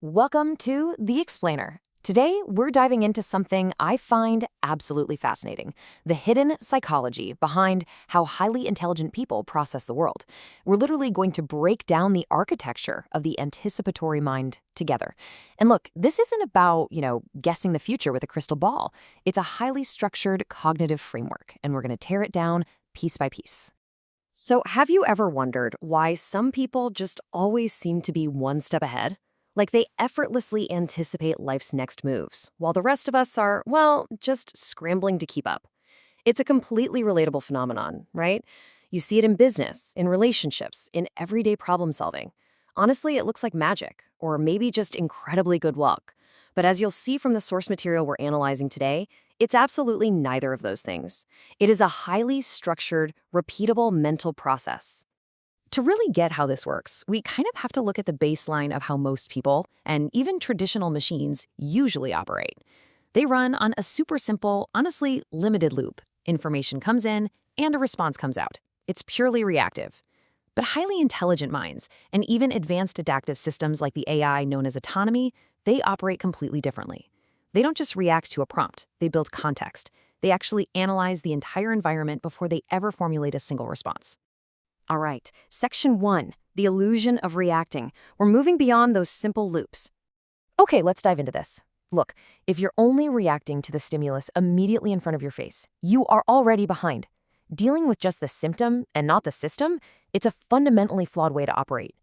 Welcome to The Explainer. Today, we're diving into something I find absolutely fascinating, the hidden psychology behind how highly intelligent people process the world. We're literally going to break down the architecture of the anticipatory mind together. And look, this isn't about, guessing the future with a crystal ball. It's a highly structured cognitive framework, and we're going to tear it down piece by piece. So, have you ever wondered why some people just always seem to be one step ahead? Like they effortlessly anticipate life's next moves, while the rest of us are, just scrambling to keep up. It's a completely relatable phenomenon, right? You see it in business, in relationships, in everyday problem solving. Honestly, it looks like magic, or maybe just incredibly good luck. But as you'll see from the source material we're analyzing today, it's absolutely neither of those things. It is a highly structured, repeatable mental process. To really get how this works, we kind of have to look at the baseline of how most people, and even traditional machines, usually operate. They run on a super simple, honestly limited loop. Information comes in, and a response comes out. It's purely reactive. But highly intelligent minds, and even advanced adaptive systems like the AI known as autonomy, they operate completely differently. They don't just react to a prompt, they build context. They actually analyze the entire environment before they ever formulate a single response. All right, Section 1, the illusion of reacting. We're moving beyond those simple loops. Okay, let's dive into this. Look, if you're only reacting to the stimulus immediately in front of your face, you are already behind. Dealing with just the symptom and not the system, it's a fundamentally flawed way to operate.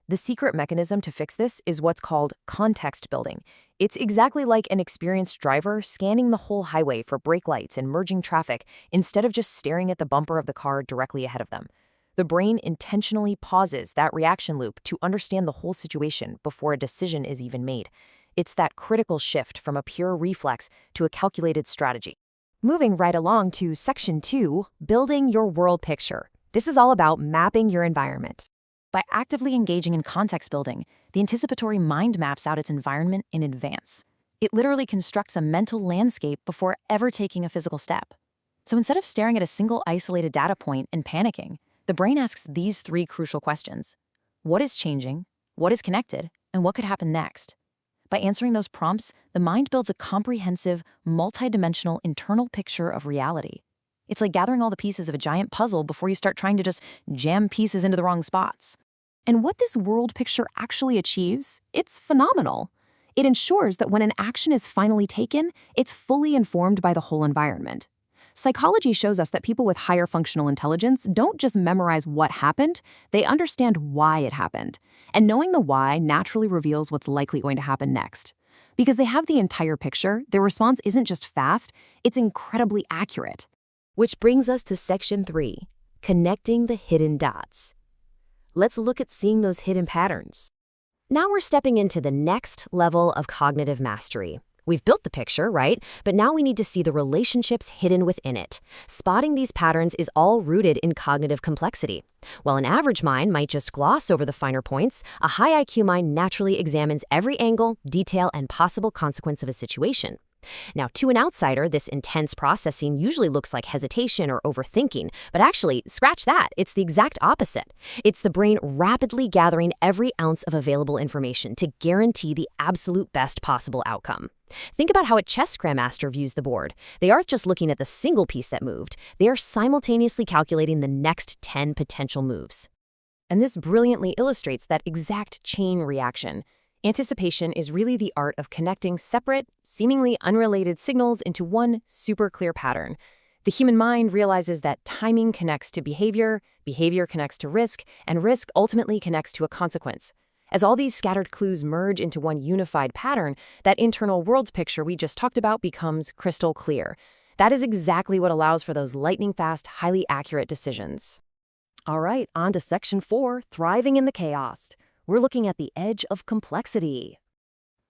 The secret mechanism to fix this is what's called context building. It's exactly like an experienced driver scanning the whole highway for brake lights and merging traffic instead of just staring at the bumper of the car directly ahead of them. The brain intentionally pauses that reaction loop to understand the whole situation before a decision is even made. It's that critical shift from a pure reflex to a calculated strategy. Moving right along to Section 2, building your world picture. This is all about mapping your environment. By actively engaging in context building, the anticipatory mind maps out its environment in advance. It literally constructs a mental landscape before ever taking a physical step. So instead of staring at a single isolated data point and panicking, the brain asks these three crucial questions. What is changing? What is connected? And what could happen next? By answering those prompts, the mind builds a comprehensive, multidimensional internal picture of reality. It's like gathering all the pieces of a giant puzzle before you start trying to just jam pieces into the wrong spots. And what this world picture actually achieves, it's phenomenal. It ensures that when an action is finally taken, it's fully informed by the whole environment. Psychology shows us that people with higher functional intelligence don't just memorize what happened, they understand why it happened. And knowing the why naturally reveals what's likely going to happen next. Because they have the entire picture, their response isn't just fast, it's incredibly accurate. Which brings us to Section 3, connecting the hidden dots. Let's look at seeing those hidden patterns. Now we're stepping into the next level of cognitive mastery. We've built the picture, right? But now we need to see the relationships hidden within it. Spotting these patterns is all rooted in cognitive complexity. While an average mind might just gloss over the finer points, a high IQ mind naturally examines every angle, detail, and possible consequence of a situation. Now, to an outsider, this intense processing usually looks like hesitation or overthinking, but actually, scratch that, it's the exact opposite. It's the brain rapidly gathering every ounce of available information to guarantee the absolute best possible outcome. Think about how a chess grandmaster views the board. They aren't just looking at the single piece that moved, they are simultaneously calculating the next 10 potential moves. And this brilliantly illustrates that exact chain reaction. Anticipation is really the art of connecting separate, seemingly unrelated signals into one super clear pattern. The human mind realizes that timing connects to behavior, behavior connects to risk, and risk ultimately connects to a consequence. As all these scattered clues merge into one unified pattern, that internal world picture we just talked about becomes crystal clear. That is exactly what allows for those lightning-fast, highly accurate decisions. All right, on to Section 4, thriving in the chaos. We're looking at the edge of complexity.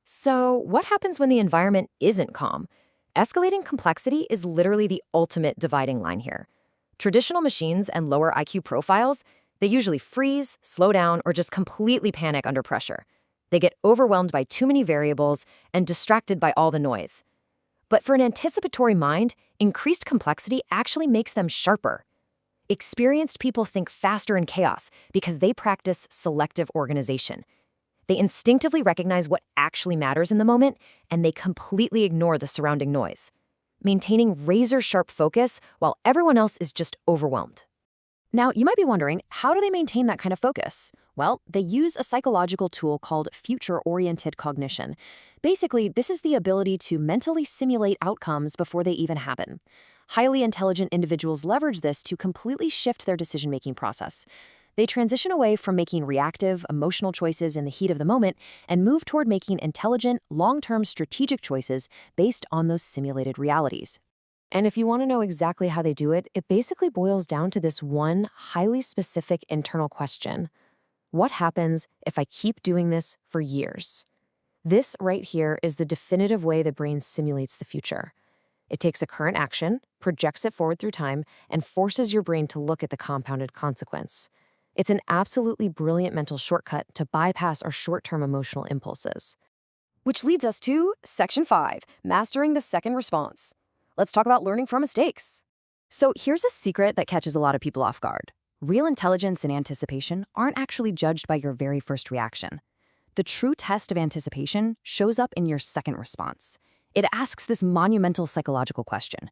So, what happens when the environment isn't calm? Escalating complexity is literally the ultimate dividing line here. Traditional machines and lower IQ profiles, they usually freeze, slow down, or just completely panic under pressure. They get overwhelmed by too many variables and distracted by all the noise. But for an anticipatory mind, increased complexity actually makes them sharper. Experienced people think faster in chaos because they practice selective organization. They instinctively recognize what actually matters in the moment, and they completely ignore the surrounding noise, maintaining razor-sharp focus while everyone else is just overwhelmed. Now, you might be wondering, how do they maintain that kind of focus? Well, they use a psychological tool called future-oriented cognition. Basically, this is the ability to mentally simulate outcomes before they even happen. Highly intelligent individuals leverage this to completely shift their decision-making process. They transition away from making reactive, emotional choices in the heat of the moment and move toward making intelligent, long-term strategic choices based on those simulated realities. And if you want to know exactly how they do it, it basically boils down to this one highly specific internal question. What happens if I keep doing this for years? This right here is the definitive way the brain simulates the future. It takes a current action, projects it forward through time, and forces your brain to look at the compounded consequence. It's an absolutely brilliant mental shortcut to bypass our short-term emotional impulses. Which leads us to Section 5, Mastering the Second Response. Let's talk about learning from mistakes. So here's a secret that catches a lot of people off guard. Real intelligence and anticipation aren't actually judged by your very first reaction. The true test of anticipation shows up in your second response. It asks this monumental psychological question.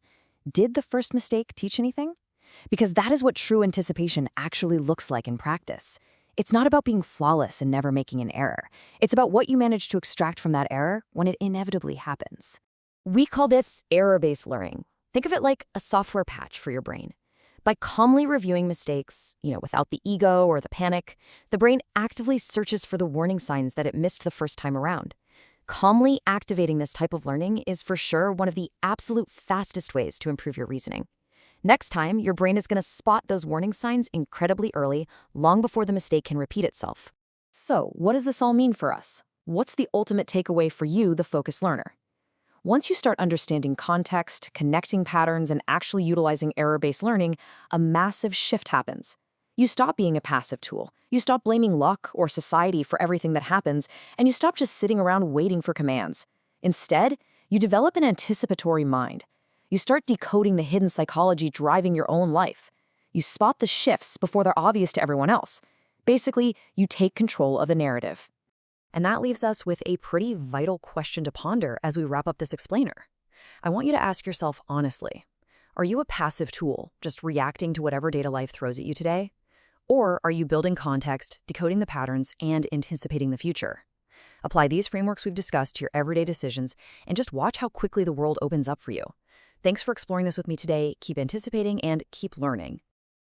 Did the first mistake teach anything? Because that is what true anticipation actually looks like in practice. It's not about being flawless and never making an error. It's about what you manage to extract from that error when it inevitably happens. We call this error-based learning. Think of it like a software patch for your brain. By calmly reviewing mistakes, without the ego or the panic, the brain actively searches for the warning signs that it missed the first time around. Calmly activating this type of learning is for sure one of the absolute fastest ways to improve your reasoning. Next time, your brain is going to spot those warning signs incredibly early, long before the mistake can repeat itself. So, what does this all mean for us? What's the ultimate takeaway for you, the focused learner? Once you start understanding context, connecting patterns, and actually utilizing error-based learning, a massive shift happens. You stop being a passive tool. You stop blaming luck or society for everything that happens, and you stop just sitting around waiting for commands. Instead, you develop an anticipatory mind. You start decoding the hidden psychology driving your own life. You spot the shifts before they're obvious to everyone else. Basically, you take control of the narrative. And that leaves us with a pretty vital question to ponder as we wrap up this explainer. I want you to ask yourself honestly, are you a passive tool, just reacting to whatever data life throws at you today? Or are you building context, decoding the patterns, and anticipating the future? Apply these frameworks we've discussed to your everyday decisions and just watch how quickly the world opens up for you. Thanks for exploring this with me today. Keep anticipating and keep learning.